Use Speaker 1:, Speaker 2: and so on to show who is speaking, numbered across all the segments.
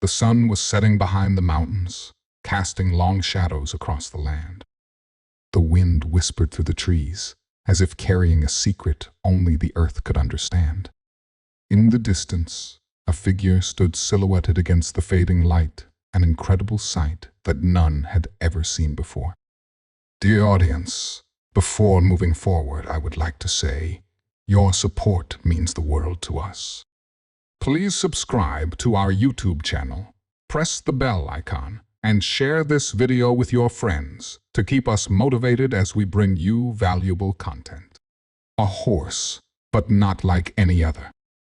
Speaker 1: The sun was setting behind the mountains, casting long shadows across the land. The wind whispered through the trees, as if carrying a secret only the earth could understand. In the distance, a figure stood silhouetted against the fading light, an incredible sight that none had ever seen before. Dear audience, before moving forward, I would like to say, your support means the world to us. Please subscribe to our YouTube channel, press the bell icon, and share this video with your friends to keep us motivated as we bring you valuable content. A horse, but not like any other.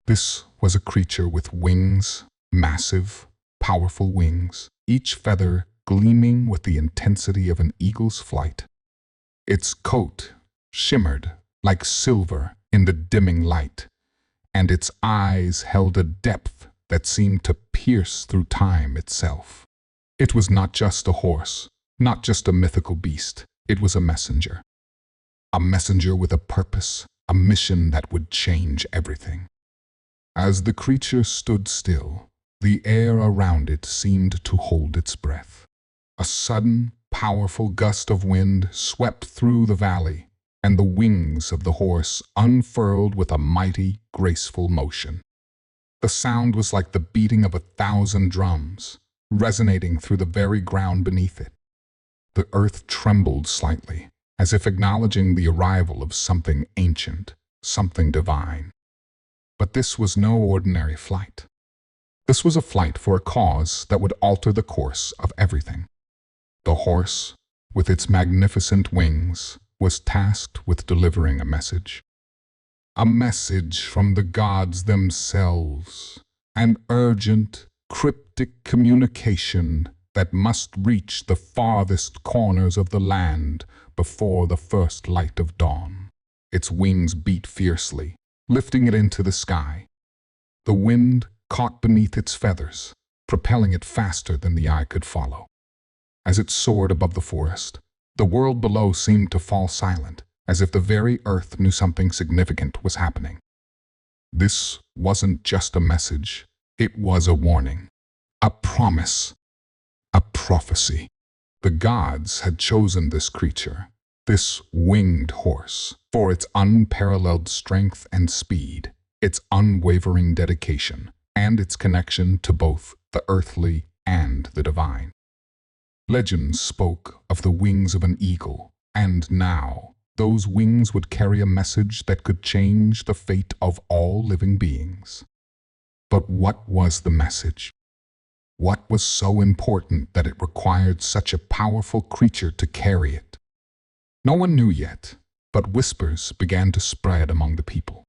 Speaker 1: This was a creature with wings, massive, powerful wings, each feather gleaming with the intensity of an eagle's flight. Its coat shimmered like silver in the dimming light, and its eyes held a depth that seemed to pierce through time itself. It was not just a horse, not just a mythical beast. It was a messenger. A messenger with a purpose, a mission that would change everything. As the creature stood still, the air around it seemed to hold its breath. A sudden, powerful gust of wind swept through the valley, and the wings of the horse unfurled with a mighty, graceful motion. The sound was like the beating of 1,000 drums, resonating through the very ground beneath it. The earth trembled slightly, as if acknowledging the arrival of something ancient, something divine. But this was no ordinary flight. This was a flight for a cause that would alter the course of everything. The horse, with its magnificent wings, was tasked with delivering a message. A message from the gods themselves, an urgent, cryptic communication that must reach the farthest corners of the land before the first light of dawn. Its wings beat fiercely, lifting it into the sky. The wind caught beneath its feathers, propelling it faster than the eye could follow. As it soared above the forest, the world below seemed to fall silent, as if the very earth knew something significant was happening. This wasn't just a message, it was a warning, a promise, a prophecy. The gods had chosen this creature, this winged horse, for its unparalleled strength and speed, its unwavering dedication, and its connection to both the earthly and the divine. Legends spoke of the wings of an eagle, and now those wings would carry a message that could change the fate of all living beings. But what was the message? What was so important that it required such a powerful creature to carry it? No one knew yet, but whispers began to spread among the people.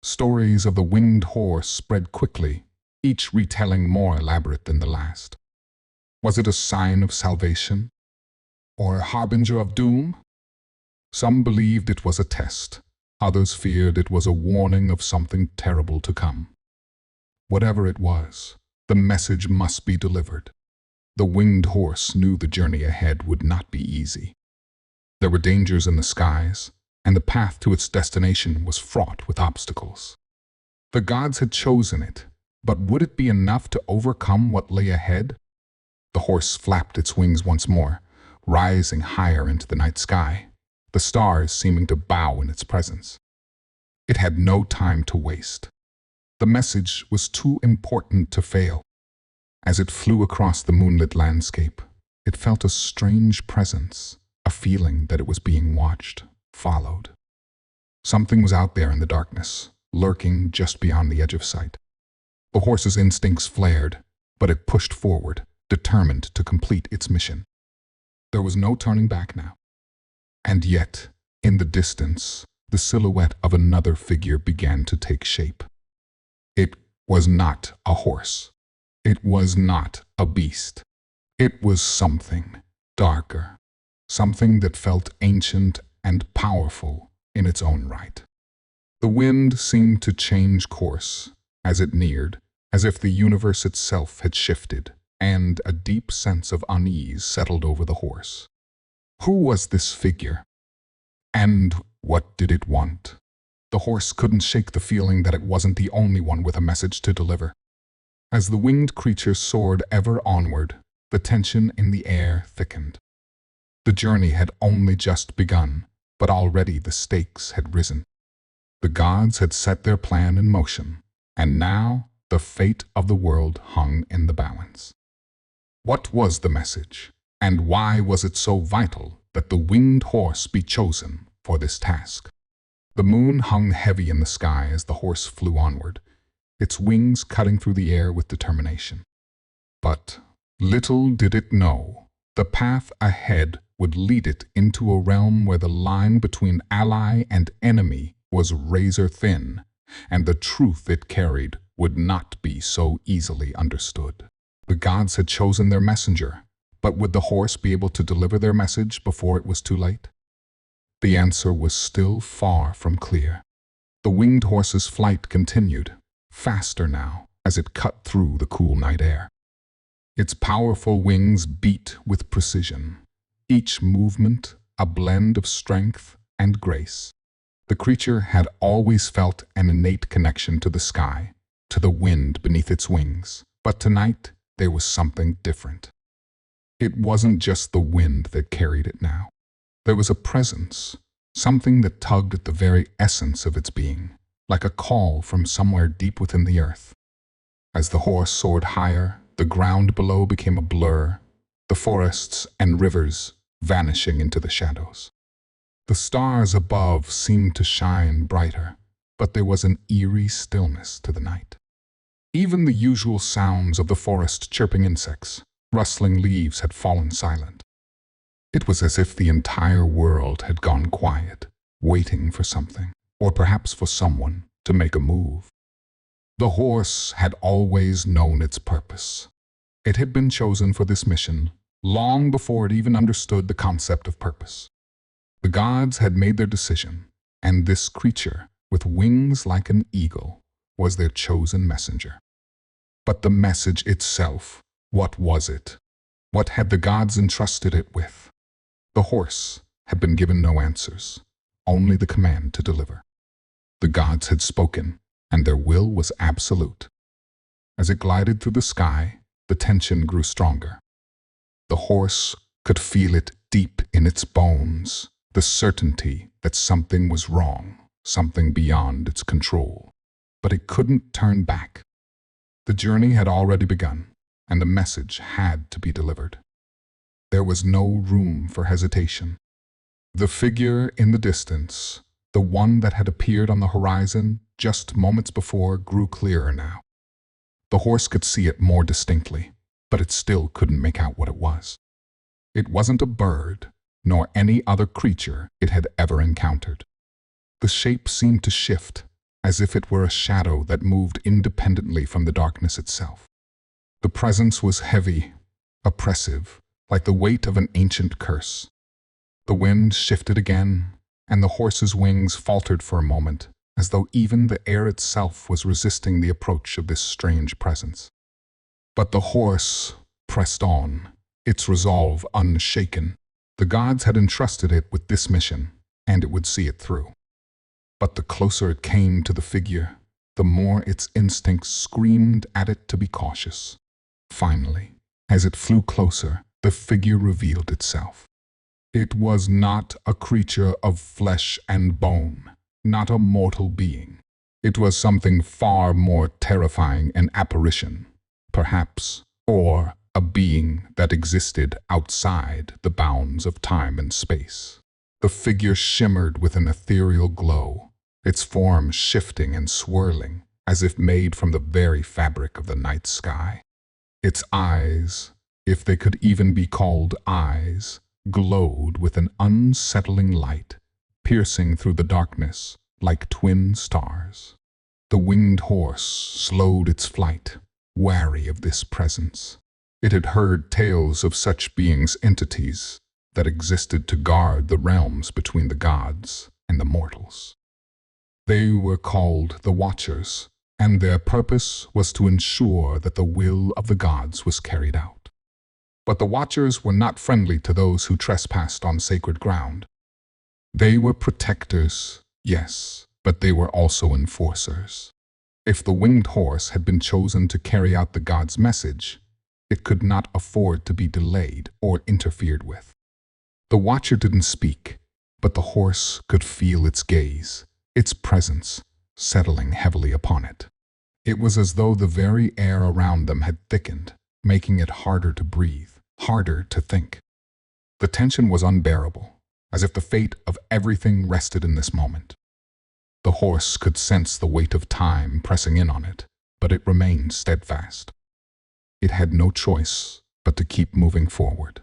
Speaker 1: Stories of the winged horse spread quickly, each retelling more elaborate than the last. Was it a sign of salvation, or a harbinger of doom? Some believed it was a test, others feared it was a warning of something terrible to come. Whatever it was, the message must be delivered. The winged horse knew the journey ahead would not be easy. There were dangers in the skies, and the path to its destination was fraught with obstacles. The gods had chosen it, but would it be enough to overcome what lay ahead? The horse flapped its wings once more, rising higher into the night sky, the stars seeming to bow in its presence. It had no time to waste. The message was too important to fail. As it flew across the moonlit landscape, it felt a strange presence, a feeling that it was being watched, followed. Something was out there in the darkness, lurking just beyond the edge of sight. The horse's instincts flared, but it pushed forward, determined to complete its mission. There was no turning back now. And yet, in the distance, the silhouette of another figure began to take shape. It was not a horse. It was not a beast. It was something darker, something that felt ancient and powerful in its own right. The wind seemed to change course as it neared, as if the universe itself had shifted, and a deep sense of unease settled over the horse. Who was this figure? And what did it want? The horse couldn't shake the feeling that it wasn't the only one with a message to deliver. As the winged creature soared ever onward, the tension in the air thickened. The journey had only just begun, but already the stakes had risen. The gods had set their plan in motion, and now the fate of the world hung in the balance. What was the message, and why was it so vital that the winged horse be chosen for this task? The moon hung heavy in the sky as the horse flew onward, its wings cutting through the air with determination. But little did it know, the path ahead would lead it into a realm where the line between ally and enemy was razor thin, and the truth it carried would not be so easily understood. The gods had chosen their messenger, but would the horse be able to deliver their message before it was too late? The answer was still far from clear. The winged horse's flight continued, faster now, as it cut through the cool night air. Its powerful wings beat with precision, each movement a blend of strength and grace. The creature had always felt an innate connection to the sky, to the wind beneath its wings, but tonight there was something different. It wasn't just the wind that carried it now. There was a presence, something that tugged at the very essence of its being, like a call from somewhere deep within the earth. As the horse soared higher, the ground below became a blur, the forests and rivers vanishing into the shadows. The stars above seemed to shine brighter, but there was an eerie stillness to the night. Even the usual sounds of the forest chirping insects, rustling leaves had fallen silent. It was as if the entire world had gone quiet, waiting for something, or perhaps for someone, to make a move. The horse had always known its purpose. It had been chosen for this mission long before it even understood the concept of purpose. The gods had made their decision, and this creature, with wings like an eagle, was their chosen messenger. But the message itself, what was it? What had the gods entrusted it with? The horse had been given no answers, only the command to deliver. The gods had spoken, and their will was absolute. As it glided through the sky, the tension grew stronger. The horse could feel it deep in its bones, the certainty that something was wrong, something beyond its control. But it couldn't turn back. The journey had already begun, and the message had to be delivered. There was no room for hesitation. The figure in the distance, the one that had appeared on the horizon just moments before, grew clearer now. The horse could see it more distinctly, but it still couldn't make out what it was. It wasn't a bird, nor any other creature it had ever encountered. The shape seemed to shift, as if it were a shadow that moved independently from the darkness itself. The presence was heavy, oppressive, like the weight of an ancient curse. The wind shifted again, and the horse's wings faltered for a moment, as though even the air itself was resisting the approach of this strange presence. But the horse pressed on, its resolve unshaken. The gods had entrusted it with this mission, and it would see it through. But the closer it came to the figure, the more its instincts screamed at it to be cautious. Finally, as it flew closer, the figure revealed itself. It was not a creature of flesh and bone, not a mortal being. It was something far more terrifying, an apparition, perhaps, or a being that existed outside the bounds of time and space. The figure shimmered with an ethereal glow, its form shifting and swirling, as if made from the very fabric of the night sky. Its eyes, if they could even be called eyes, glowed with an unsettling light, piercing through the darkness like twin stars. The winged horse slowed its flight, wary of this presence. It had heard tales of such beings, entities that existed to guard the realms between the gods and the mortals. They were called the Watchers, and their purpose was to ensure that the will of the gods was carried out. But the Watchers were not friendly to those who trespassed on sacred ground. They were protectors, yes, but they were also enforcers. If the winged horse had been chosen to carry out the god's message, it could not afford to be delayed or interfered with. The watcher didn't speak, but the horse could feel its gaze, its presence, settling heavily upon it. It was as though the very air around them had thickened, making it harder to breathe, harder to think. The tension was unbearable, as if the fate of everything rested in this moment. The horse could sense the weight of time pressing in on it, but it remained steadfast. It had no choice but to keep moving forward.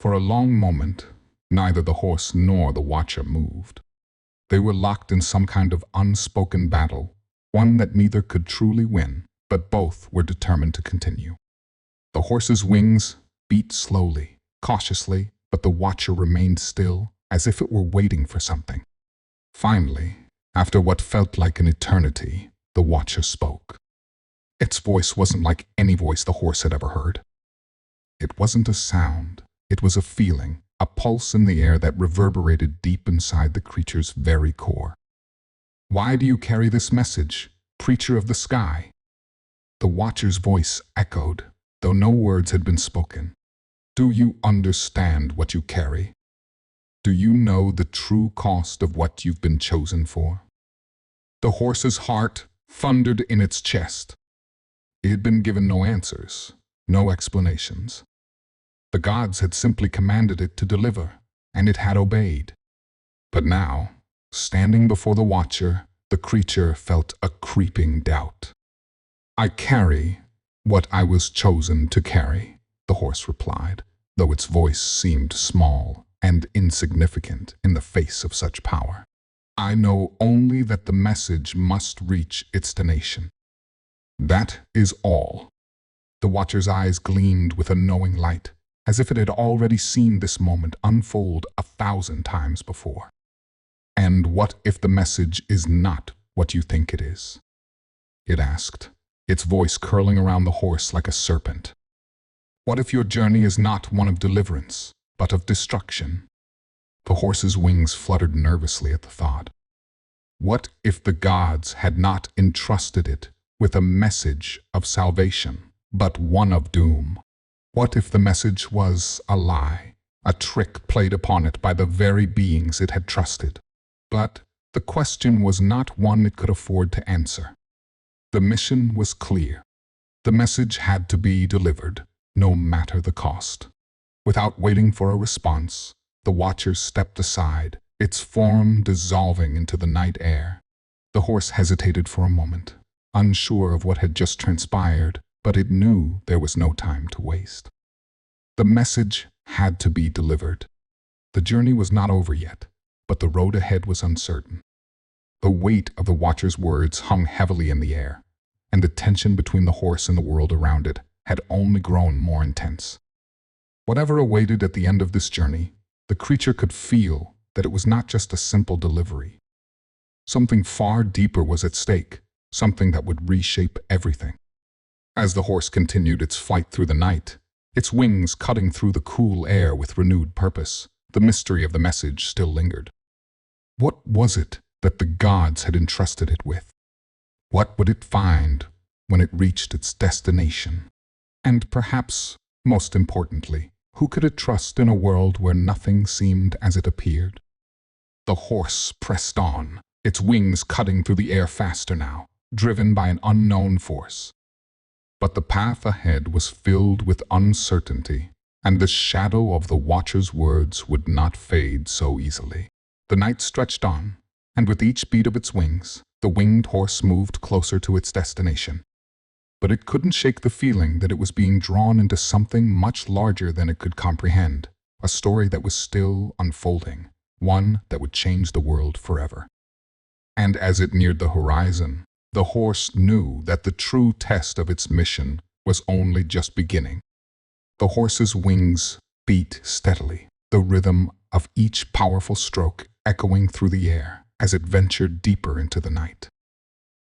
Speaker 1: For a long moment, neither the horse nor the watcher moved. They were locked in some kind of unspoken battle, one that neither could truly win, but both were determined to continue. The horse's wings beat slowly, cautiously, but the watcher remained still, as if it were waiting for something. Finally, after what felt like an eternity, the watcher spoke. Its voice wasn't like any voice the horse had ever heard. It wasn't a sound, it was a feeling, a pulse in the air that reverberated deep inside the creature's very core. "Why do you carry this message, preacher of the sky?" The watcher's voice echoed, though no words had been spoken. "Do you understand what you carry? Do you know the true cost of what you've been chosen for?" The horse's heart thundered in its chest. It had been given no answers, no explanations. The gods had simply commanded it to deliver, and it had obeyed. But now, standing before the watcher, the creature felt a creeping doubt. "I carry what I was chosen to carry," the horse replied, though its voice seemed small and insignificant in the face of such power. "I know only that the message must reach its destination. That is all." The watcher's eyes gleamed with a knowing light, as if it had already seen this moment unfold 1,000 times before. "And what if the message is not what you think it is?" it asked, its voice curling around the horse like a serpent. "What if your journey is not one of deliverance, but of destruction?" The horse's wings fluttered nervously at the thought. What if the gods had not entrusted it with a message of salvation, but one of doom? What if the message was a lie, a trick played upon it by the very beings it had trusted? But the question was not one it could afford to answer. The mission was clear. The message had to be delivered, no matter the cost. Without waiting for a response, the watcher stepped aside, its form dissolving into the night air. The horse hesitated for a moment, unsure of what had just transpired, but it knew there was no time to waste. The message had to be delivered. The journey was not over yet, but the road ahead was uncertain. The weight of the watcher's words hung heavily in the air, and the tension between the horse and the world around it had only grown more intense. Whatever awaited at the end of this journey, the creature could feel that it was not just a simple delivery. Something far deeper was at stake, something that would reshape everything. As the horse continued its flight through the night, its wings cutting through the cool air with renewed purpose, the mystery of the message still lingered. What was it that the gods had entrusted it with? What would it find when it reached its destination? And perhaps, most importantly, who could it trust in a world where nothing seemed as it appeared? The horse pressed on, its wings cutting through the air faster now, driven by an unknown force. But the path ahead was filled with uncertainty, and the shadow of the watcher's words would not fade so easily. The night stretched on, and with each beat of its wings, the winged horse moved closer to its destination. But it couldn't shake the feeling that it was being drawn into something much larger than it could comprehend, a story that was still unfolding, one that would change the world forever. And as it neared the horizon, the horse knew that the true test of its mission was only just beginning. The horse's wings beat steadily, the rhythm of each powerful stroke echoing through the air as it ventured deeper into the night.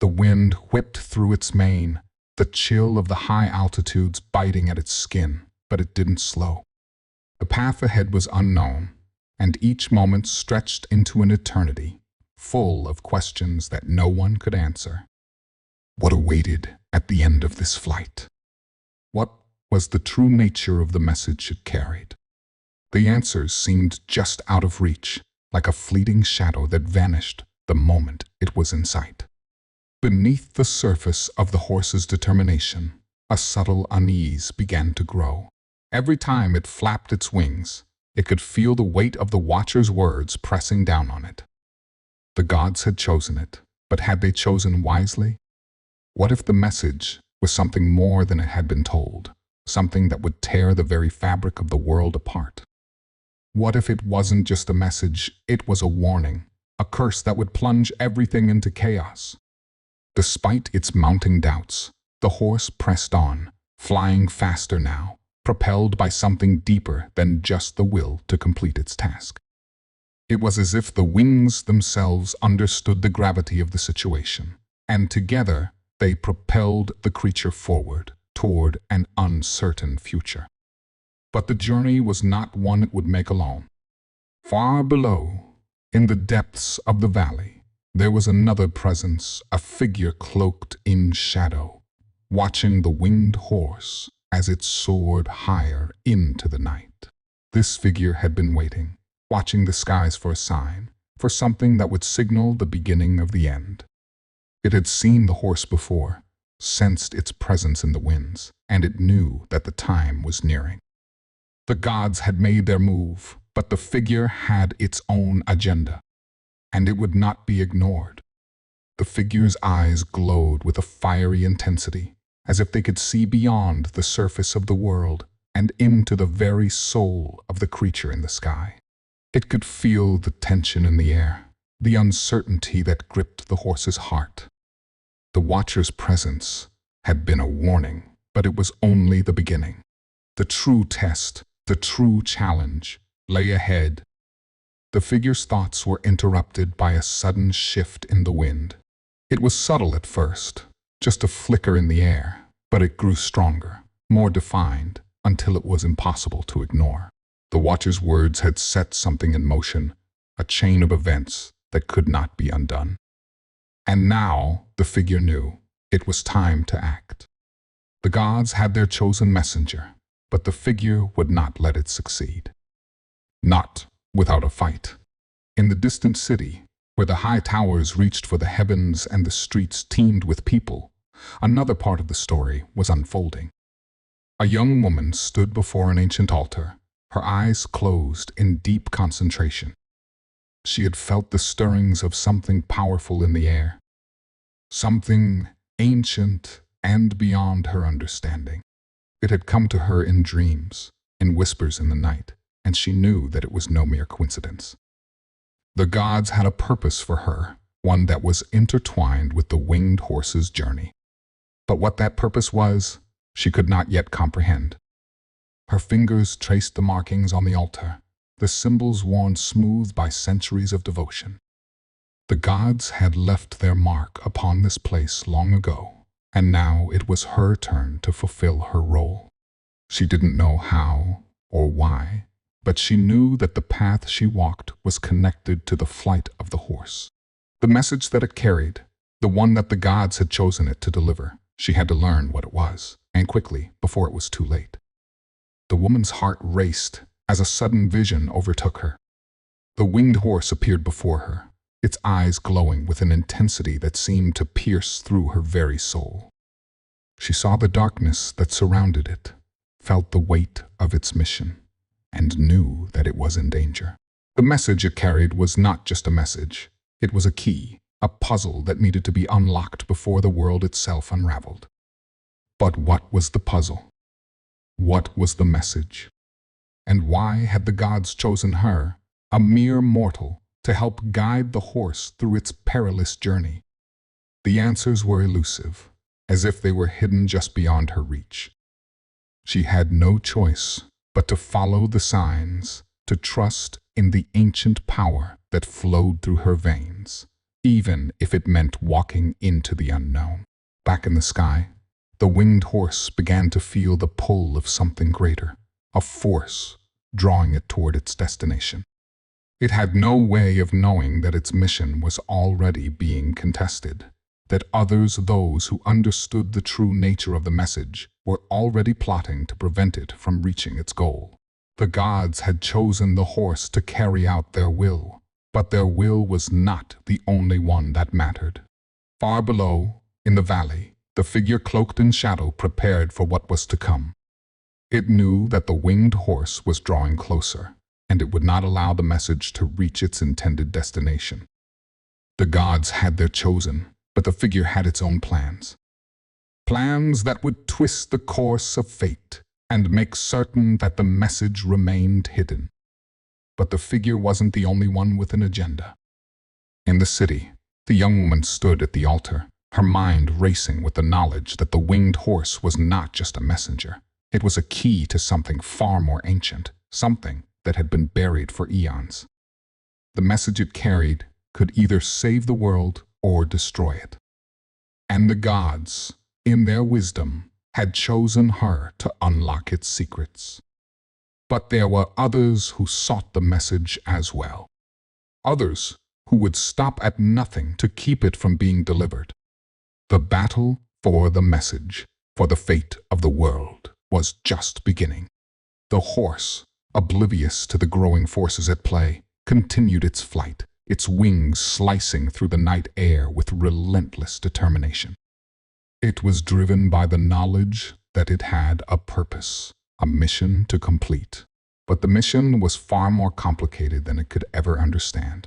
Speaker 1: The wind whipped through its mane, the chill of the high altitudes biting at its skin, but it didn't slow. The path ahead was unknown, and each moment stretched into an eternity, full of questions that no one could answer. What awaited at the end of this flight? What was the true nature of the message it carried? The answers seemed just out of reach, like a fleeting shadow that vanished the moment it was in sight. Beneath the surface of the horse's determination, a subtle unease began to grow. Every time it flapped its wings, it could feel the weight of the watcher's words pressing down on it. The gods had chosen it, but had they chosen wisely? What if the message was something more than it had been told, something that would tear the very fabric of the world apart? What if it wasn't just a message, it was a warning, a curse that would plunge everything into chaos? Despite its mounting doubts, the horse pressed on, flying faster now, propelled by something deeper than just the will to complete its task. It was as if the wings themselves understood the gravity of the situation, and together they propelled the creature forward toward an uncertain future. But the journey was not one it would make alone. Far below, in the depths of the valley, there was another presence, a figure cloaked in shadow, watching the winged horse as it soared higher into the night. This figure had been waiting, watching the skies for a sign, for something that would signal the beginning of the end. It had seen the horse before, sensed its presence in the winds, and it knew that the time was nearing. The gods had made their move, but the figure had its own agenda, and it would not be ignored. The figure's eyes glowed with a fiery intensity, as if they could see beyond the surface of the world and into the very soul of the creature in the sky. It could feel the tension in the air, the uncertainty that gripped the horse's heart. The watcher's presence had been a warning, but it was only the beginning. The true test, the true challenge, lay ahead. The figure's thoughts were interrupted by a sudden shift in the wind. It was subtle at first, just a flicker in the air, but it grew stronger, more defined, until it was impossible to ignore. The watcher's words had set something in motion, a chain of events that could not be undone. And now the figure knew it was time to act. The gods had their chosen messenger, but the figure would not let it succeed. Not without a fight. In the distant city, where the high towers reached for the heavens and the streets teemed with people, another part of the story was unfolding. A young woman stood before an ancient altar, her eyes closed in deep concentration. She had felt the stirrings of something powerful in the air, something ancient and beyond her understanding. It had come to her in dreams, in whispers in the night, and she knew that it was no mere coincidence. The gods had a purpose for her, one that was intertwined with the winged horse's journey. But what that purpose was, she could not yet comprehend. Her fingers traced the markings on the altar, the symbols worn smooth by centuries of devotion. The gods had left their mark upon this place long ago, and now it was her turn to fulfill her role. She didn't know how or why, but she knew that the path she walked was connected to the flight of the horse. The message that it carried, the one that the gods had chosen it to deliver, she had to learn what it was, and quickly, before it was too late. The woman's heart raced as a sudden vision overtook her. The winged horse appeared before her, its eyes glowing with an intensity that seemed to pierce through her very soul. She saw the darkness that surrounded it, felt the weight of its mission, and knew that it was in danger. The message it carried was not just a message. It was a key, a puzzle that needed to be unlocked before the world itself unraveled. But what was the puzzle? What was the message? And why had the gods chosen her, a mere mortal, to help guide the horse through its perilous journey? The answers were elusive, as if they were hidden just beyond her reach. She had no choice but to follow the signs, to trust in the ancient power that flowed through her veins, even if it meant walking into the unknown. Back in the sky, the winged horse began to feel the pull of something greater, a force drawing it toward its destination. It had no way of knowing that its mission was already being contested. that others, those who understood the true nature of the message, were already plotting to prevent it from reaching its goal. The gods had chosen the horse to carry out their will, but their will was not the only one that mattered. Far below, in the valley, the figure cloaked in shadow prepared for what was to come. It knew that the winged horse was drawing closer, and it would not allow the message to reach its intended destination. The gods had their chosen, but the figure had its own plans. Plans that would twist the course of fate and make certain that the message remained hidden. But the figure wasn't the only one with an agenda. In the city, the young woman stood at the altar, her mind racing with the knowledge that the winged horse was not just a messenger. It was a key to something far more ancient, something that had been buried for eons. The message it carried could either save the world or destroy it. And the gods, in their wisdom, had chosen her to unlock its secrets. But there were others who sought the message as well. Others who would stop at nothing to keep it from being delivered. The battle for the message, for the fate of the world, was just beginning. The horse, oblivious to the growing forces at play, continued its flight, its wings slicing through the night air with relentless determination. It was driven by the knowledge that it had a purpose, a mission to complete. But the mission was far more complicated than it could ever understand.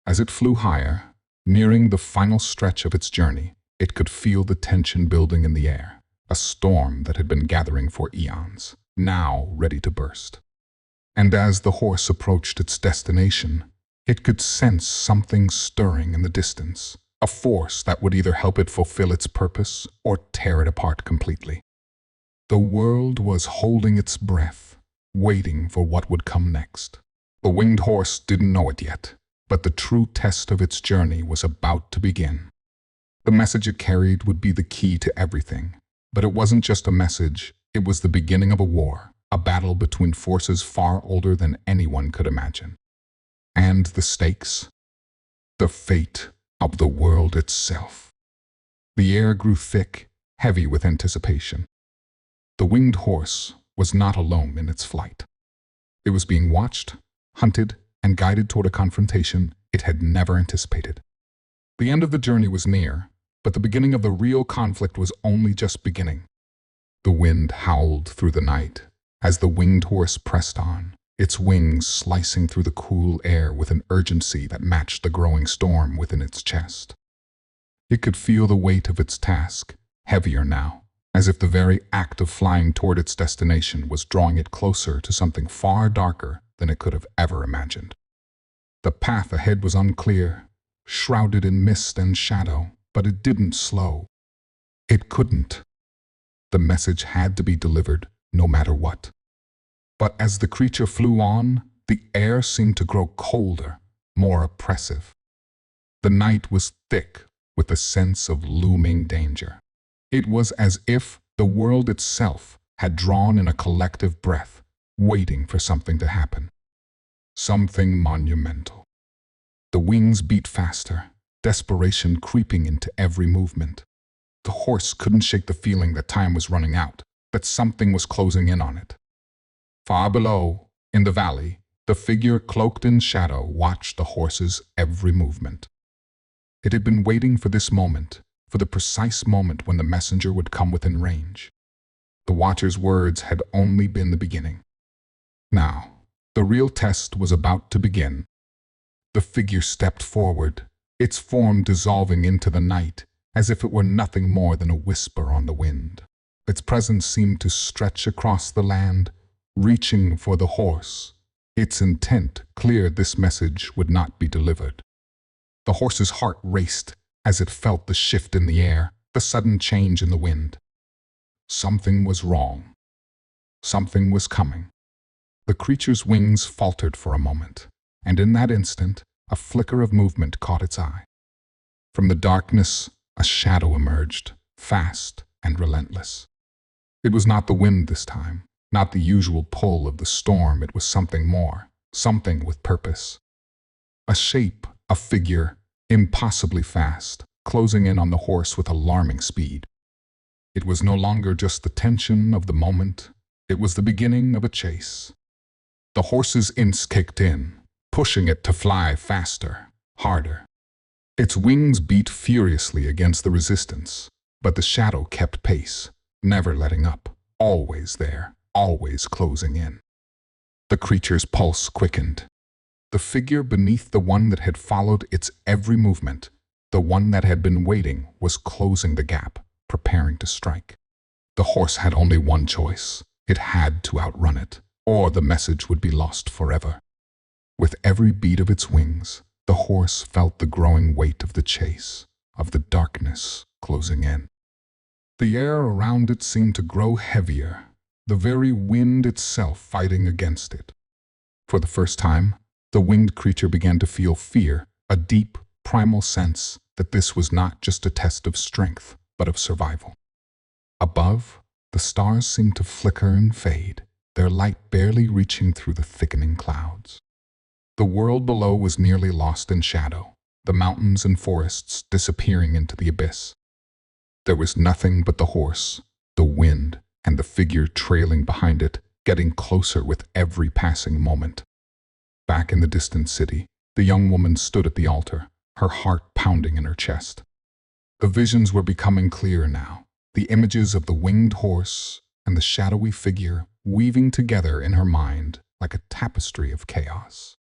Speaker 1: As it flew higher, nearing the final stretch of its journey, it could feel the tension building in the air, a storm that had been gathering for eons, now ready to burst. And as the horse approached its destination, it could sense something stirring in the distance, a force that would either help it fulfill its purpose or tear it apart completely. The world was holding its breath, waiting for what would come next. The winged horse didn't know it yet, but the true test of its journey was about to begin. The message it carried would be the key to everything. But it wasn't just a message, it was the beginning of a war, a battle between forces far older than anyone could imagine. And the stakes? The fate of the world itself. The air grew thick, heavy with anticipation. The winged horse was not alone in its flight. It was being watched, hunted, and guided toward a confrontation it had never anticipated. The end of the journey was near, but the beginning of the real conflict was only just beginning. The wind howled through the night as the winged horse pressed on, its wings slicing through the cool air with an urgency that matched the growing storm within its chest. It could feel the weight of its task, heavier now, as if the very act of flying toward its destination was drawing it closer to something far darker than it could have ever imagined. The path ahead was unclear, shrouded in mist and shadow, but it didn't slow. It couldn't. The message had to be delivered, no matter what. But as the creature flew on, the air seemed to grow colder, more oppressive. The night was thick with a sense of looming danger. It was as if the world itself had drawn in a collective breath, waiting for something to happen. Something monumental. The wings beat faster, desperation creeping into every movement. The horse couldn't shake the feeling that time was running out, that something was closing in on it. Far below, in the valley, the figure cloaked in shadow watched the horse's every movement. It had been waiting for this moment, for the precise moment when the messenger would come within range. The watcher's words had only been the beginning. Now, the real test was about to begin. The figure stepped forward, its form dissolving into the night, as if it were nothing more than a whisper on the wind. Its presence seemed to stretch across the land, reaching for the horse. Its intent clear: this message would not be delivered. The horse's heart raced as it felt the shift in the air, the sudden change in the wind. Something was wrong. Something was coming. The creature's wings faltered for a moment, and in that instant, a flicker of movement caught its eye. From the darkness, a shadow emerged, fast and relentless. It was not the wind this time, not the usual pull of the storm. It was something more, something with purpose. A shape, a figure, impossibly fast, closing in on the horse with alarming speed. It was no longer just the tension of the moment, it was the beginning of a chase. The horse's instincts kicked in, pushing it to fly faster, harder. Its wings beat furiously against the resistance, but the shadow kept pace, never letting up, always there, always closing in. The creature's pulse quickened. The figure beneath the one that had followed its every movement, the one that had been waiting, was closing the gap, preparing to strike. The horse had only one choice. It had to outrun it, or the message would be lost forever. With every beat of its wings, the horse felt the growing weight of the chase, of the darkness closing in. The air around it seemed to grow heavier, the very wind itself fighting against it. For the first time, the winged creature began to feel fear, a deep, primal sense that this was not just a test of strength, but of survival. Above, the stars seemed to flicker and fade, their light barely reaching through the thickening clouds. The world below was nearly lost in shadow, the mountains and forests disappearing into the abyss. There was nothing but the horse, the wind, and the figure trailing behind it, getting closer with every passing moment. Back in the distant city, the young woman stood at the altar, her heart pounding in her chest. The visions were becoming clearer now, the images of the winged horse and the shadowy figure weaving together in her mind like a tapestry of chaos.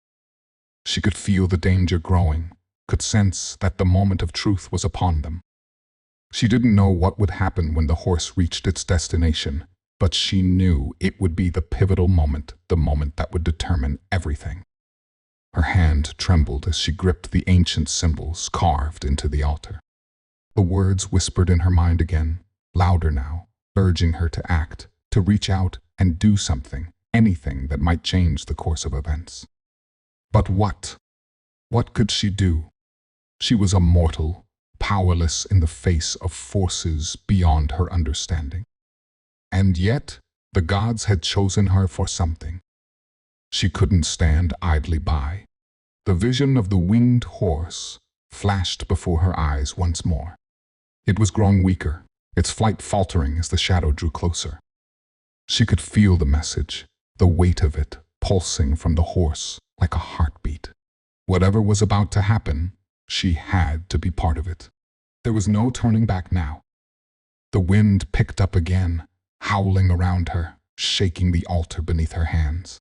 Speaker 1: She could feel the danger growing, could sense that the moment of truth was upon them. She didn't know what would happen when the horse reached its destination, but she knew it would be the pivotal moment, the moment that would determine everything. Her hand trembled as she gripped the ancient symbols carved into the altar. The words whispered in her mind again, louder now, urging her to act, to reach out and do something, anything that might change the course of events. But what? What could she do? She was a mortal, powerless in the face of forces beyond her understanding. And yet, the gods had chosen her for something. She couldn't stand idly by. The vision of the winged horse flashed before her eyes once more. It was growing weaker, its flight faltering as the shadow drew closer. She could feel the message, the weight of it, pulsing from the horse like a heartbeat. Whatever was about to happen, she had to be part of it. There was no turning back now. The wind picked up again, howling around her, shaking the altar beneath her hands.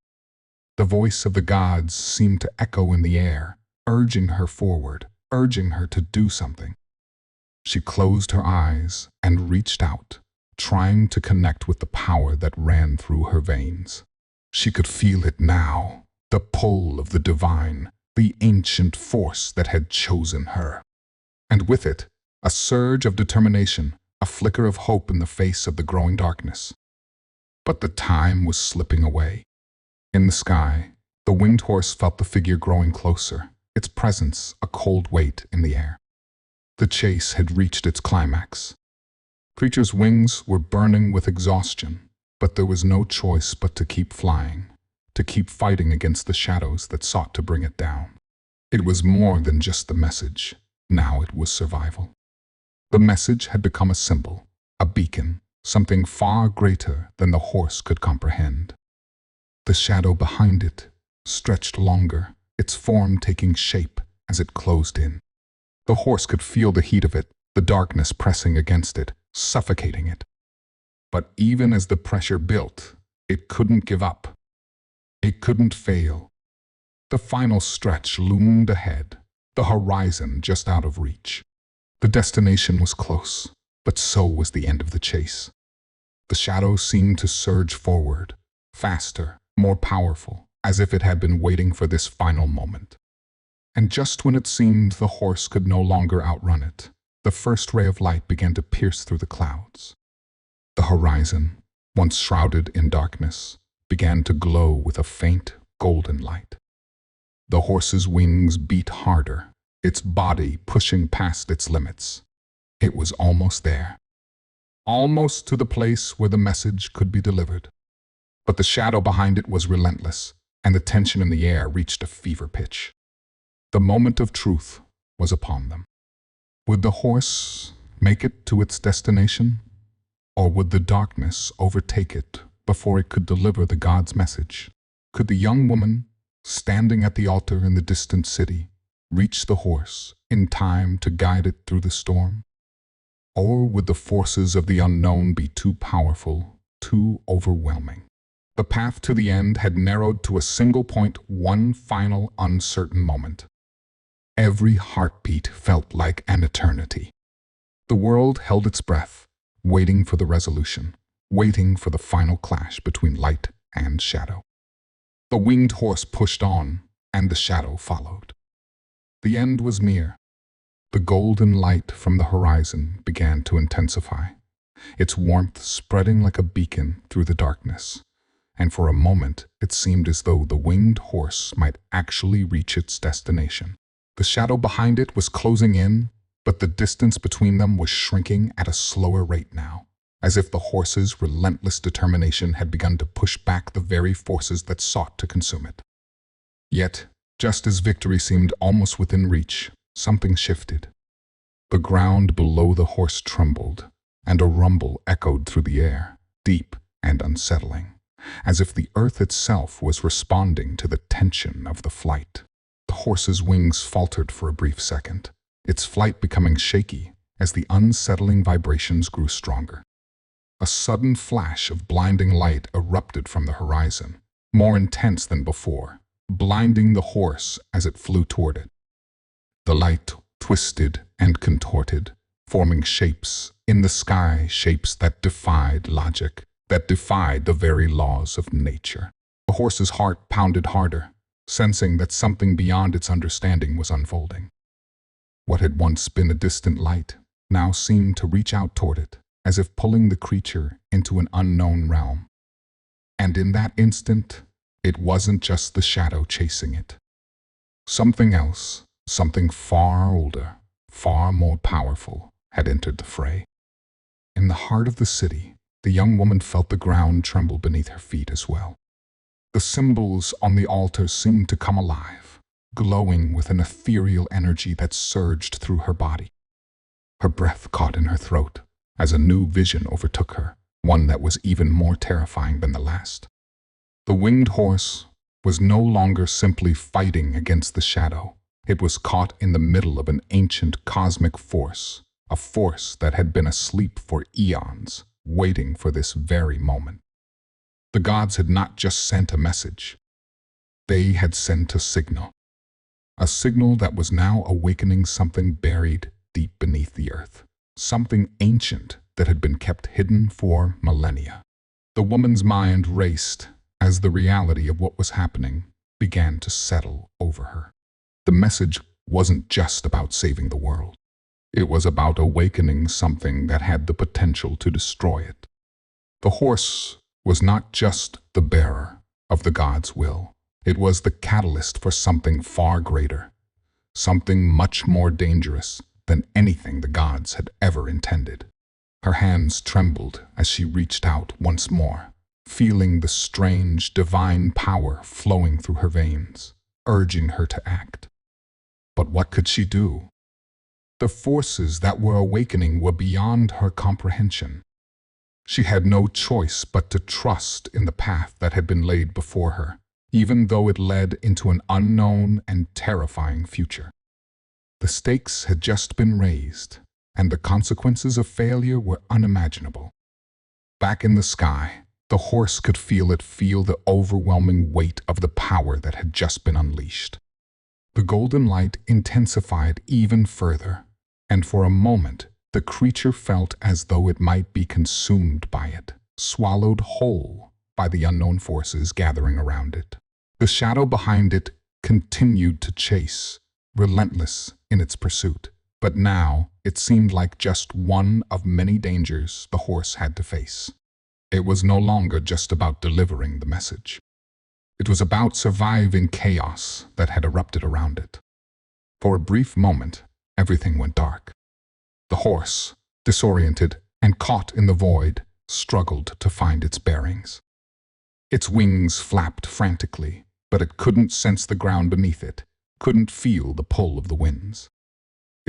Speaker 1: The voice of the gods seemed to echo in the air, urging her forward, urging her to do something. She closed her eyes and reached out, trying to connect with the power that ran through her veins. She could feel it now, the pull of the divine, the ancient force that had chosen her. And with it, a surge of determination, a flicker of hope in the face of the growing darkness. But the time was slipping away. In the sky, the winged horse felt the figure growing closer, its presence a cold weight in the air. The chase had reached its climax. Creature's wings were burning with exhaustion, but there was no choice but to keep flying, to keep fighting against the shadows that sought to bring it down. It was more than just the message. Now it was survival. The message had become a symbol, a beacon, something far greater than the horse could comprehend. The shadow behind it stretched longer, its form taking shape as it closed in. The horse could feel the heat of it, the darkness pressing against it, suffocating it. But even as the pressure built, it couldn't give up. It couldn't fail. The final stretch loomed ahead, the horizon just out of reach. The destination was close, but so was the end of the chase. The shadow seemed to surge forward, faster, more powerful, as if it had been waiting for this final moment. And just when it seemed the horse could no longer outrun it, the first ray of light began to pierce through the clouds. The horizon, once shrouded in darkness, began to glow with a faint, golden light. The horse's wings beat harder, its body pushing past its limits. It was almost there. Almost to the place where the message could be delivered. But the shadow behind it was relentless, and the tension in the air reached a fever pitch. The moment of truth was upon them. Would the horse make it to its destination? Or would the darkness overtake it before it could deliver the god's message? Could the young woman, standing at the altar in the distant city, reach the horse in time to guide it through the storm? Or would the forces of the unknown be too powerful, too overwhelming? The path to the end had narrowed to a single point, one final uncertain moment. Every heartbeat felt like an eternity. The world held its breath, waiting for the resolution, waiting for the final clash between light and shadow. The winged horse pushed on, and the shadow followed. The end was near. The golden light from the horizon began to intensify, its warmth spreading like a beacon through the darkness. And for a moment, it seemed as though the winged horse might actually reach its destination. The shadow behind it was closing in, but the distance between them was shrinking at a slower rate now, as if the horse's relentless determination had begun to push back the very forces that sought to consume it. Yet, just as victory seemed almost within reach, something shifted. The ground below the horse trembled, and a rumble echoed through the air, deep and unsettling, as if the earth itself was responding to the tension of the flight. The horse's wings faltered for a brief second, its flight becoming shaky as the unsettling vibrations grew stronger. A sudden flash of blinding light erupted from the horizon, more intense than before, blinding the horse as it flew toward it. The light twisted and contorted, forming shapes in the sky, shapes that defied logic, that defied the very laws of nature. The horse's heart pounded harder, sensing that something beyond its understanding was unfolding. What had once been a distant light now seemed to reach out toward it, as if pulling the creature into an unknown realm. And in that instant, it wasn't just the shadow chasing it. Something else, something far older, far more powerful, had entered the fray. In the heart of the city, the young woman felt the ground tremble beneath her feet as well. The symbols on the altar seemed to come alive, glowing with an ethereal energy that surged through her body. Her breath caught in her throat as a new vision overtook her, one that was even more terrifying than the last. The winged horse was no longer simply fighting against the shadow. It was caught in the middle of an ancient cosmic force, a force that had been asleep for eons, waiting for this very moment. The gods had not just sent a message. They had sent a signal that was now awakening something buried deep beneath the earth, something ancient that had been kept hidden for millennia. The woman's mind raced as the reality of what was happening began to settle over her. The message wasn't just about saving the world. It was about awakening something that had the potential to destroy it. The horse was not just the bearer of the god's will. It was the catalyst for something far greater, something much more dangerous than anything the gods had ever intended. Her hands trembled as she reached out once more, feeling the strange, divine power flowing through her veins, urging her to act. But what could she do? The forces that were awakening were beyond her comprehension. She had no choice but to trust in the path that had been laid before her, even though it led into an unknown and terrifying future. The stakes had just been raised, and the consequences of failure were unimaginable. Back in the sky, the horse could feel the overwhelming weight of the power that had just been unleashed. The golden light intensified even further, and for a moment, the creature felt as though it might be consumed by it, swallowed whole by the unknown forces gathering around it. The shadow behind it continued to chase, relentless in its pursuit, but now it seemed like just one of many dangers the horse had to face. It was no longer just about delivering the message. It was about surviving chaos that had erupted around it. For a brief moment, everything went dark. The horse, disoriented and caught in the void, struggled to find its bearings. Its wings flapped frantically, but it couldn't sense the ground beneath it, couldn't feel the pull of the winds.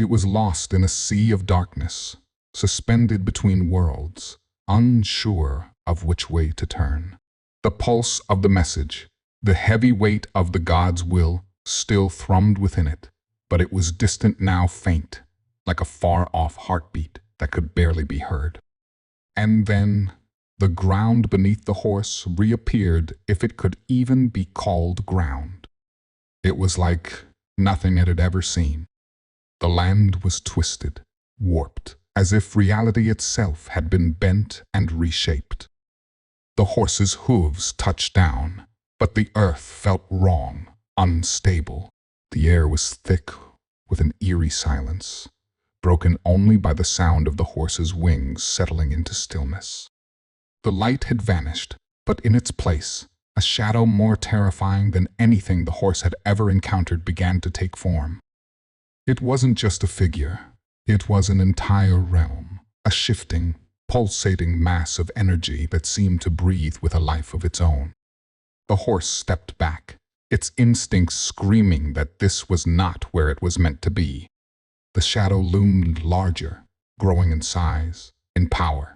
Speaker 1: It was lost in a sea of darkness, suspended between worlds, unsure of which way to turn. The pulse of the message, the heavy weight of the God's will, still thrummed within it, but it was distant now, faint, like a far-off heartbeat that could barely be heard. And then the ground beneath the horse reappeared, if it could even be called ground. It was like nothing it had ever seen. The land was twisted, warped, as if reality itself had been bent and reshaped. The horse's hooves touched down, but the earth felt wrong, unstable. The air was thick with an eerie silence, broken only by the sound of the horse's wings settling into stillness. The light had vanished, but in its place, a shadow more terrifying than anything the horse had ever encountered began to take form. It wasn't just a figure. It was an entire realm, a shifting, pulsating mass of energy that seemed to breathe with a life of its own. The horse stepped back, its instincts screaming that this was not where it was meant to be. The shadow loomed larger, growing in size, in power.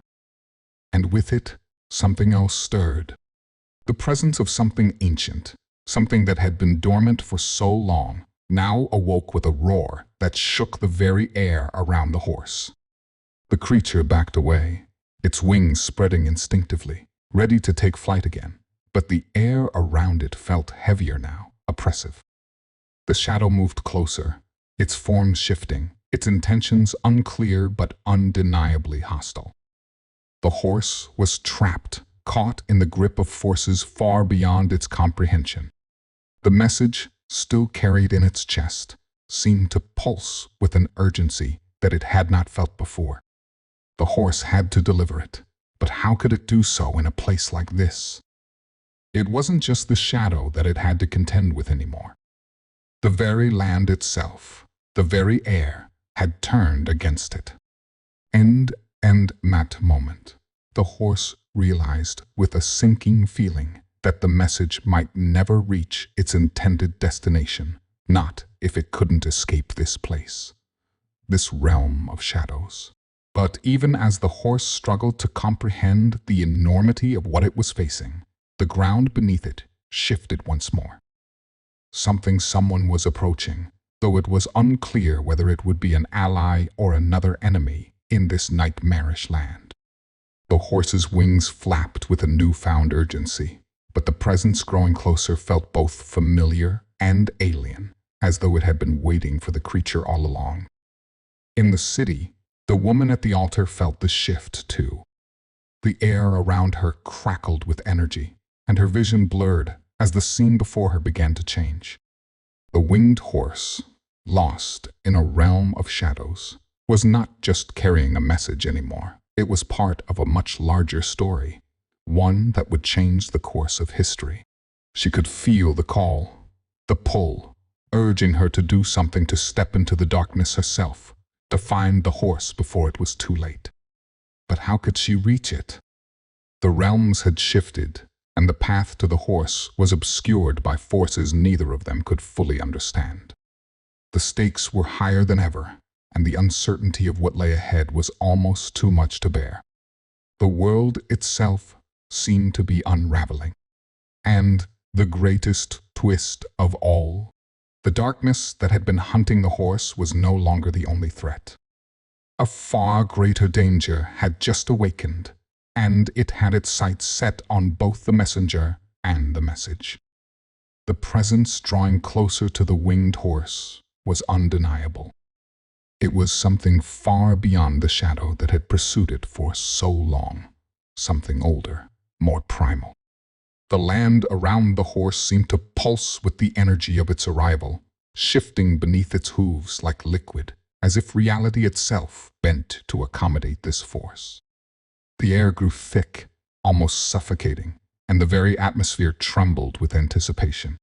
Speaker 1: And with it, something else stirred. The presence of something ancient, something that had been dormant for so long, now awoke with a roar that shook the very air around the horse. The creature backed away, its wings spreading instinctively, ready to take flight again. But the air around it felt heavier now, oppressive. The shadow moved closer, its form shifting, its intentions unclear but undeniably hostile. The horse was trapped, caught in the grip of forces far beyond its comprehension. The message, still carried in its chest, seemed to pulse with an urgency that it had not felt before. The horse had to deliver it, but how could it do so in a place like this? It wasn't just the shadow that it had to contend with anymore. The very land itself, the very air, had turned against it. And that moment, the horse realized with a sinking feeling that the message might never reach its intended destination, not if it couldn't escape this place, this realm of shadows. But even as the horse struggled to comprehend the enormity of what it was facing, the ground beneath it shifted once more. Someone was approaching, though it was unclear whether it would be an ally or another enemy in this nightmarish land. The horse's wings flapped with a newfound urgency, but the presence growing closer felt both familiar and alien, as though it had been waiting for the creature all along. In the city, the woman at the altar felt the shift too. The air around her crackled with energy, and her vision blurred as the scene before her began to change. The winged horse, lost in a realm of shadows, was not just carrying a message anymore. It was part of a much larger story, one that would change the course of history. She could feel the call, the pull, urging her to do something, to step into the darkness herself, to find the horse before it was too late. But how could she reach it? The realms had shifted, and the path to the horse was obscured by forces neither of them could fully understand. The stakes were higher than ever, and the uncertainty of what lay ahead was almost too much to bear. The world itself seemed to be unraveling. And the greatest twist of all, the darkness that had been hunting the horse was no longer the only threat. A far greater danger had just awakened, and it had its sights set on both the messenger and the message. The presence drawing closer to the winged horse was undeniable. It was something far beyond the shadow that had pursued it for so long, something older, more primal. The land around the horse seemed to pulse with the energy of its arrival, shifting beneath its hooves like liquid, as if reality itself bent to accommodate this force. The air grew thick, almost suffocating, and the very atmosphere trembled with anticipation.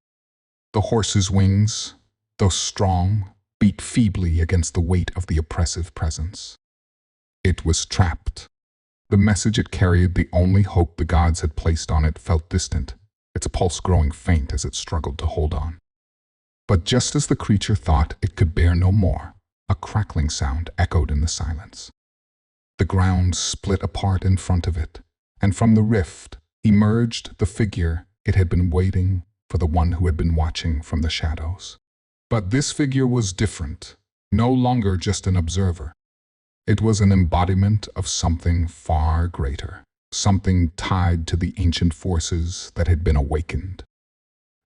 Speaker 1: The horse's wings, though strong, beat feebly against the weight of the oppressive presence. It was trapped. The message it carried, the only hope the gods had placed on it, felt distant, its pulse growing faint as it struggled to hold on. But just as the creature thought it could bear no more, A crackling sound echoed in the silence. The ground split apart in front of it, and from the rift emerged the figure it had been waiting for, the one who had been watching from the shadows. But this figure was different, no longer just an observer. It was an embodiment of something far greater, something tied to the ancient forces that had been awakened.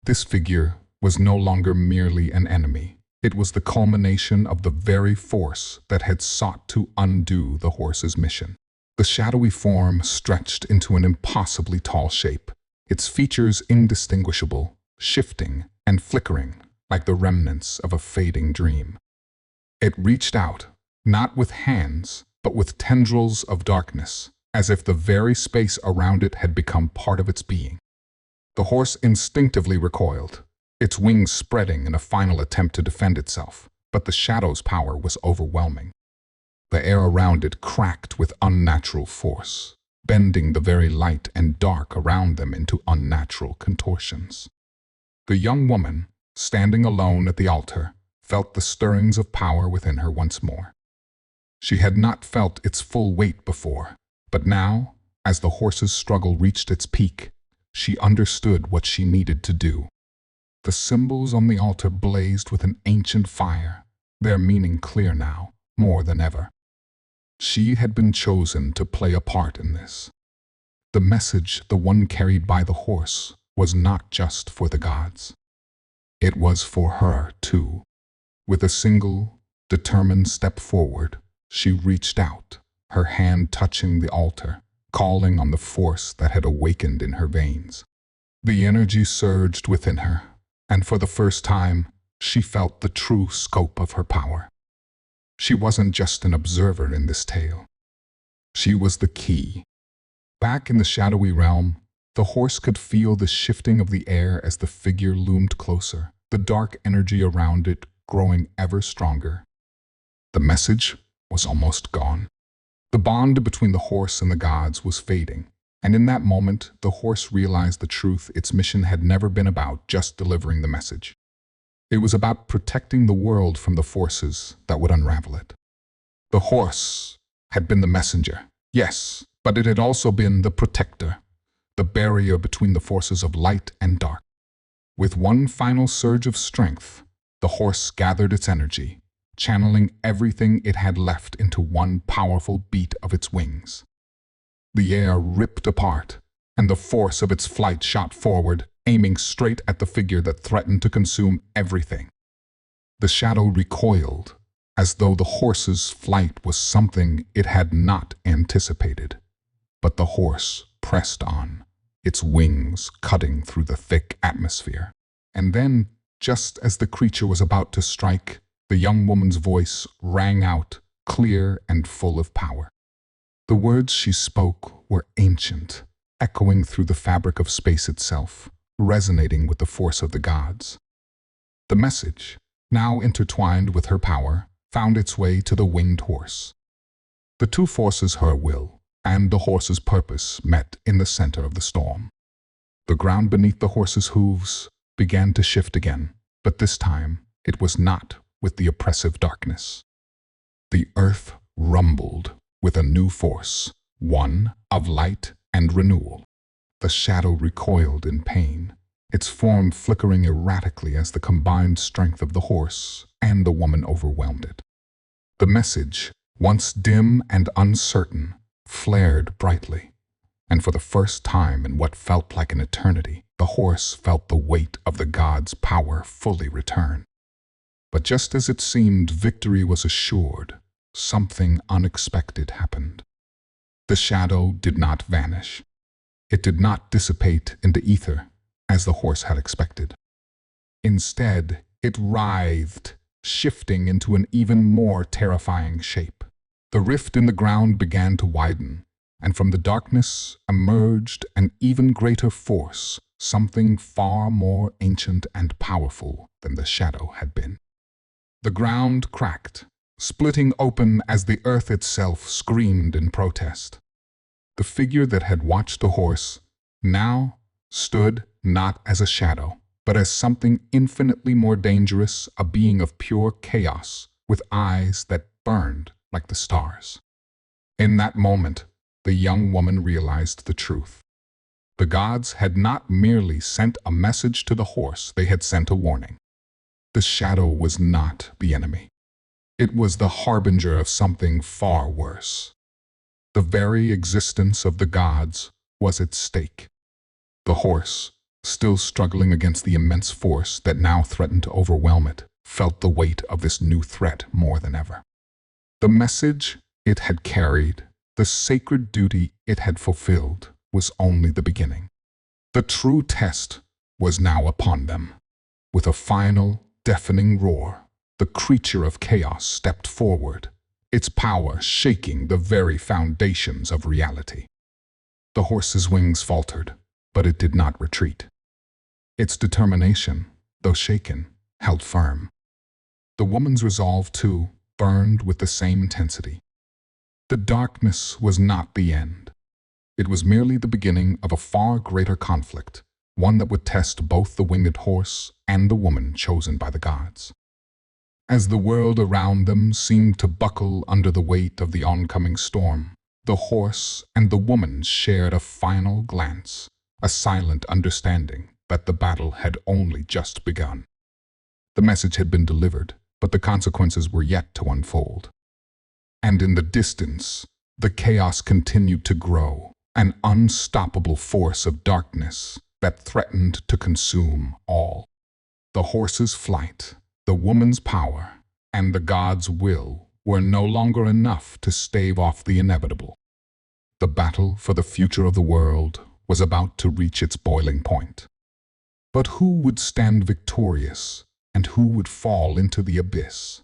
Speaker 1: This figure was no longer merely an enemy. It was the culmination of the very force that had sought to undo the horse's mission. The shadowy form stretched into an impossibly tall shape, its features indistinguishable, shifting and flickering like the remnants of a fading dream. It reached out, not with hands, but with tendrils of darkness, as if the very space around it had become part of its being. The horse instinctively recoiled, its wings spreading in a final attempt to defend itself, but the shadow's power was overwhelming. The air around it cracked with unnatural force, bending the very light and dark around them into unnatural contortions. The young woman, standing alone at the altar, felt the stirrings of power within her once more. She had not felt its full weight before, but now, as the horse's struggle reached its peak, she understood what she needed to do. The symbols on the altar blazed with an ancient fire, their meaning clear now, more than ever. She had been chosen to play a part in this. The message, the one carried by the horse, was not just for the gods. It was for her, too. With a single, determined step forward, she reached out, her hand touching the altar, calling on the force that had awakened in her veins. The energy surged within her, and for the first time, she felt the true scope of her power. She wasn't just an observer in this tale. She was the key. Back in the shadowy realm, the horse could feel the shifting of the air as the figure loomed closer, the dark energy around it growing ever stronger. The message was almost gone. The bond between the horse and the gods was fading, and in that moment, the horse realized the truth. Its mission had never been about just delivering the message. It was about protecting the world from the forces that would unravel it. The horse had been the messenger, yes, but it had also been the protector, the barrier between the forces of light and dark. With one final surge of strength, the horse gathered its energy, channeling everything it had left into one powerful beat of its wings. The air ripped apart, and the force of its flight shot forward, aiming straight at the figure that threatened to consume everything. The shadow recoiled, as though the horse's flight was something it had not anticipated. But the horse pressed on, its wings cutting through the thick atmosphere. And then, just as the creature was about to strike, the young woman's voice rang out, clear and full of power. The words she spoke were ancient, echoing through the fabric of space itself, resonating with the force of the gods. The message, now intertwined with her power, found its way to the winged horse. The two forces, her will and the horse's purpose, met in the center of the storm. The ground beneath the horse's hooves began to shift again, but this time it was not with the oppressive darkness. The earth rumbled with a new force, one of light and renewal. The shadow recoiled in pain, its form flickering erratically as the combined strength of the horse and the woman overwhelmed it. The message, once dim and uncertain, flared brightly, and for the first time in what felt like an eternity, the horse felt the weight of the gods' power fully return. But just as it seemed victory was assured, something unexpected happened. The shadow did not vanish. It did not dissipate into ether, as the horse had expected. Instead, it writhed, shifting into an even more terrifying shape. The rift in the ground began to widen, and from the darkness emerged an even greater force, something far more ancient and powerful than the shadow had been. The ground cracked, splitting open as the earth itself screamed in protest. The figure that had watched the horse now stood not as a shadow, but as something infinitely more dangerous, a being of pure chaos, with eyes that burned like the stars. In that moment, the young woman realized the truth. The gods had not merely sent a message to the horse, they had sent a warning. The shadow was not the enemy. It was the harbinger of something far worse. The very existence of the gods was at stake. The horse, still struggling against the immense force that now threatened to overwhelm it, felt the weight of this new threat more than ever. The message it had carried, the sacred duty it had fulfilled, was only the beginning. The true test was now upon them. With a final, deafening roar, the creature of chaos stepped forward, its power shaking the very foundations of reality. The horse's wings faltered, but it did not retreat. Its determination, though shaken, held firm. The woman's resolve, too, burned with the same intensity. The darkness was not the end. It was merely the beginning of a far greater conflict, one that would test both the winged horse and the woman chosen by the gods. As the world around them seemed to buckle under the weight of the oncoming storm, the horse and the woman shared a final glance, a silent understanding that the battle had only just begun. The message had been delivered, but the consequences were yet to unfold. And in the distance, the chaos continued to grow, an unstoppable force of darkness that threatened to consume all. The horse's flight, the woman's power, and the god's will were no longer enough to stave off the inevitable. The battle for the future of the world was about to reach its boiling point. But who would stand victorious, and who would fall into the abyss?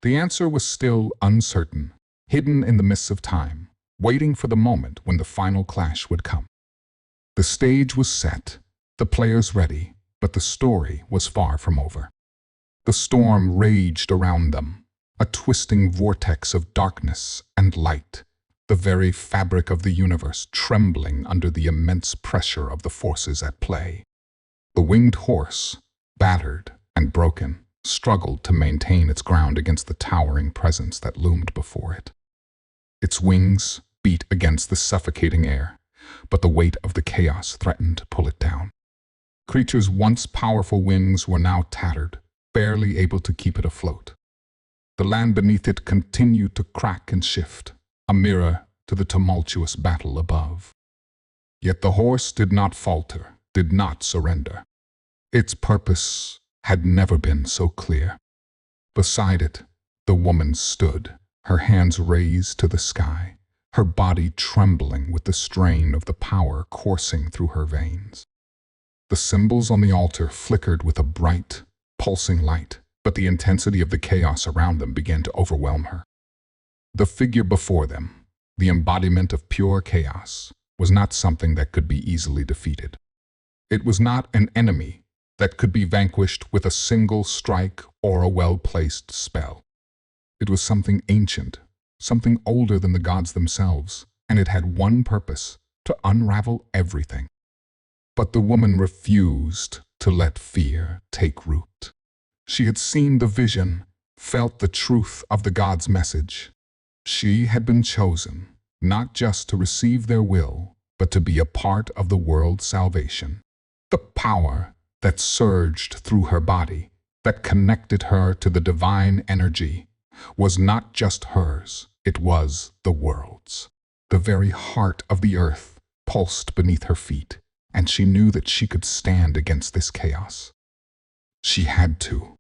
Speaker 1: The answer was still uncertain, hidden in the mists of time, waiting for the moment when the final clash would come. The stage was set, the players ready, but the story was far from over. The storm raged around them, a twisting vortex of darkness and light, the very fabric of the universe trembling under the immense pressure of the forces at play. The winged horse, battered and broken, struggled to maintain its ground against the towering presence that loomed before it. Its wings beat against the suffocating air, but the weight of the chaos threatened to pull it down. Creature's once powerful wings were now tattered, barely able to keep it afloat. The land beneath it continued to crack and shift, a mirror to the tumultuous battle above. Yet the horse did not falter, did not surrender. Its purpose had never been so clear. Beside it, the woman stood, her hands raised to the sky, her body trembling with the strain of the power coursing through her veins. The symbols on the altar flickered with a bright, pulsing light, but the intensity of the chaos around them began to overwhelm her. The figure before them, the embodiment of pure chaos, was not something that could be easily defeated. It was not an enemy that could be vanquished with a single strike or a well-placed spell. It was something ancient, something older than the gods themselves, and it had one purpose: to unravel everything. But the woman refused to let fear take root. She had seen the vision, felt the truth of the gods' message. She had been chosen, not just to receive their will, but to be a part of the world's salvation. The power that surged through her body, that connected her to the divine energy, was not just hers, it was the world's. The very heart of the earth pulsed beneath her feet, and she knew that she could stand against this chaos. She had to.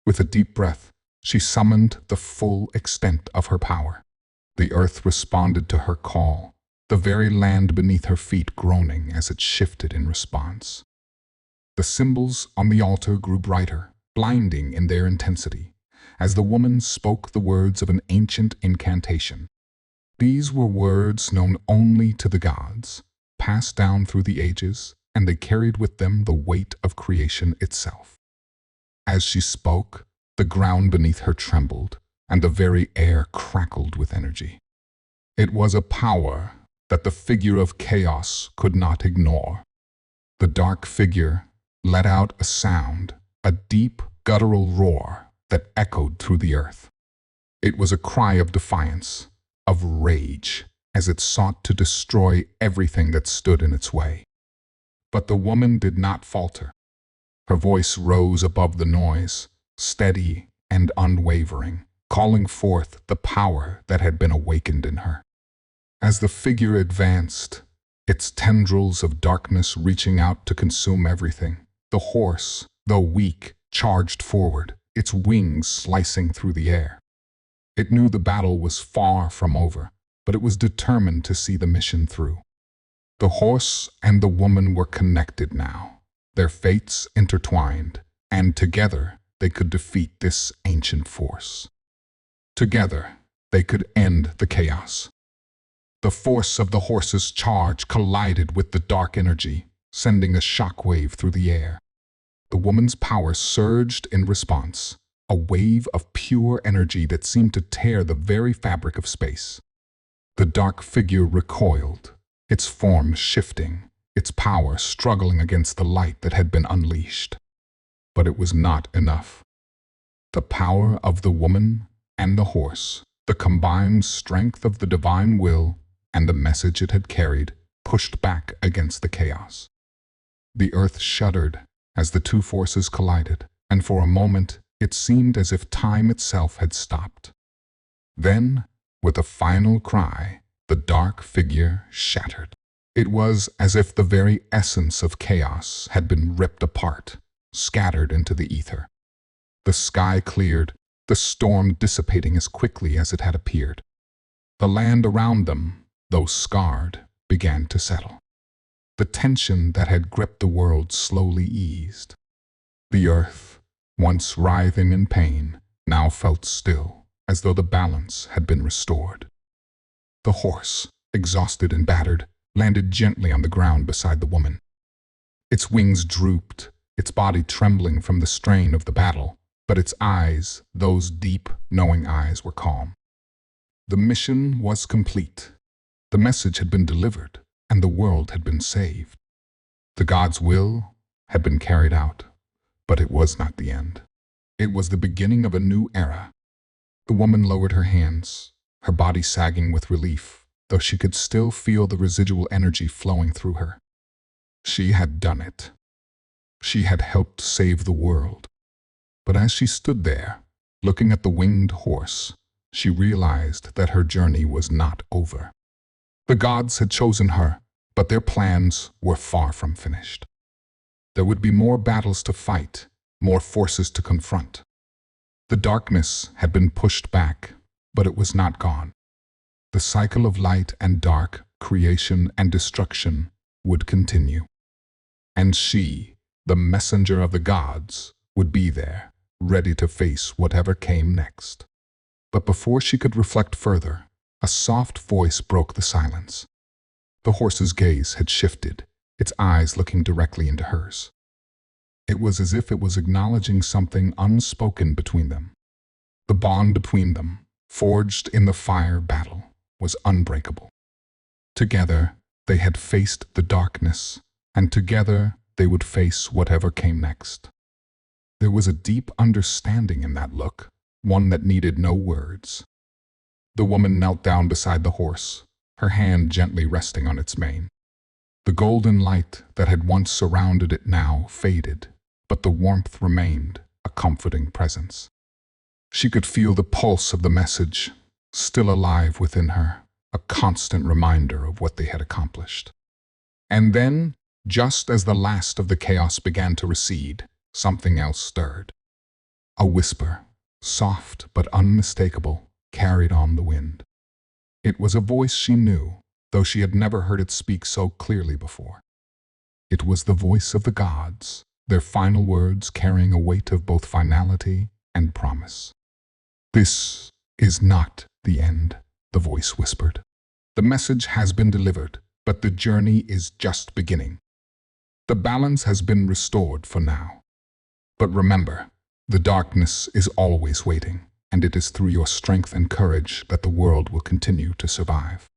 Speaker 1: With a deep breath, she summoned the full extent of her power. The earth responded to her call, the very land beneath her feet groaning as it shifted in response. The symbols on the altar grew brighter, blinding in their intensity, as the woman spoke the words of an ancient incantation. These were words known only to the gods, passed down through the ages, and they carried with them the weight of creation itself. As she spoke, the ground beneath her trembled, and the very air crackled with energy. It was a power that the figure of chaos could not ignore. The dark figure let out a sound, a deep, guttural roar that echoed through the earth. It was a cry of defiance, of rage, as it sought to destroy everything that stood in its way. But the woman did not falter. Her voice rose above the noise, steady and unwavering, calling forth the power that had been awakened in her. As the figure advanced, its tendrils of darkness reaching out to consume everything, the horse, though weak, charged forward, its wings slicing through the air. It knew the battle was far from over, but it was determined to see the mission through. The horse and the woman were connected now, their fates intertwined, and together they could defeat this ancient force. Together, they could end the chaos. The force of the horse's charge collided with the dark energy, sending a shockwave through the air. The woman's power surged in response, a wave of pure energy that seemed to tear the very fabric of space. The dark figure recoiled, its form shifting, its power struggling against the light that had been unleashed. But it was not enough. The power of the woman and the horse, the combined strength of the divine will, and the message it had carried, pushed back against the chaos. The earth shuddered as the two forces collided, and for a moment it seemed as if time itself had stopped. Then, with a final cry, the dark figure shattered. It was as if the very essence of chaos had been ripped apart, scattered into the ether. The sky cleared, the storm dissipating as quickly as it had appeared. The land around them, though scarred, began to settle. The tension that had gripped the world slowly eased. The earth, once writhing in pain, now felt still, as though the balance had been restored. The horse, exhausted and battered, landed gently on the ground beside the woman. Its wings drooped, its body trembling from the strain of the battle, but its eyes, those deep, knowing eyes, were calm. The mission was complete. The message had been delivered, and the world had been saved. The God's will had been carried out, but it was not the end. It was the beginning of a new era. The woman lowered her hands, her body sagging with relief, though she could still feel the residual energy flowing through her. She had done it. She had helped save the world. But as she stood there, looking at the winged horse, she realized that her journey was not over. The gods had chosen her, but their plans were far from finished. There would be more battles to fight, more forces to confront. The darkness had been pushed back, but it was not gone. The cycle of light and dark, creation and destruction, would continue. And she, the messenger of the gods, would be there, ready to face whatever came next. But before she could reflect further, a soft voice broke the silence. The horse's gaze had shifted, its eyes looking directly into hers. It was as if it was acknowledging something unspoken between them. The bond between them, forged in the fire battle, was unbreakable. Together, they had faced the darkness, and together they would face whatever came next. There was a deep understanding in that look, one that needed no words. The woman knelt down beside the horse, her hand gently resting on its mane. The golden light that had once surrounded it now faded, but the warmth remained, a comforting presence. She could feel the pulse of the message, still alive within her, a constant reminder of what they had accomplished. And then, just as the last of the chaos began to recede, something else stirred. A whisper, soft but unmistakable, carried on the wind. It was a voice she knew, though she had never heard it speak so clearly before. It was the voice of the gods, their final words carrying a weight of both finality and promise. "This is not the end," the voice whispered. "The message has been delivered, but the journey is just beginning. The balance has been restored for now. But remember, the darkness is always waiting, and it is through your strength and courage that the world will continue to survive."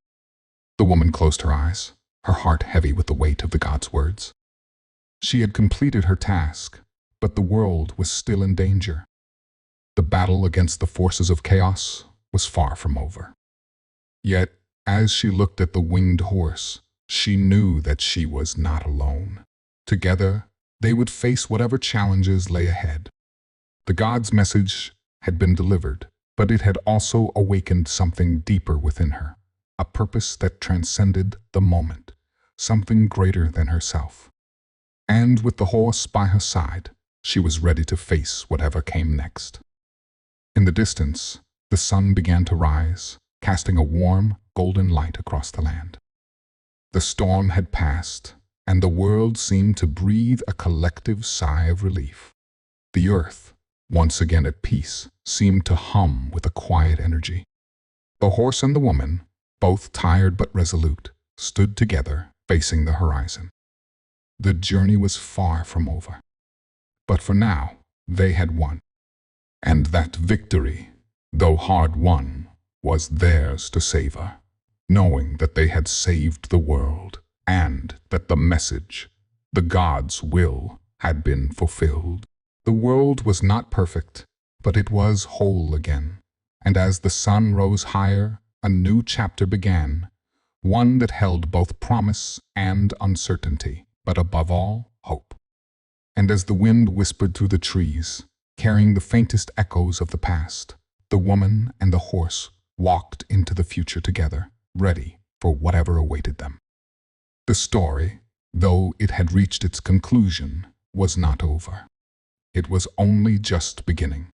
Speaker 1: The woman closed her eyes, her heart heavy with the weight of the god's words. She had completed her task, but the world was still in danger. The battle against the forces of chaos was far from over. Yet, as she looked at the winged horse, she knew that she was not alone. Together, they would face whatever challenges lay ahead. The god's message had been delivered, but it had also awakened something deeper within her, a purpose that transcended the moment, something greater than herself. And with the horse by her side, she was ready to face whatever came next. In the distance, the sun began to rise, casting a warm, golden light across the land. The storm had passed, and the world seemed to breathe a collective sigh of relief. The earth, once again at peace, seemed to hum with a quiet energy. The horse and the woman, both tired but resolute, stood together, facing the horizon. The journey was far from over. But for now, they had won. And that victory, though hard won, was theirs to savor, knowing that they had saved the world and that the message, the God's will, had been fulfilled. The world was not perfect, but it was whole again. And as the sun rose higher, a new chapter began, one that held both promise and uncertainty, but above all, hope. And as the wind whispered through the trees, carrying the faintest echoes of the past, the woman and the horse walked into the future together, ready for whatever awaited them. The story, though it had reached its conclusion, was not over. It was only just beginning.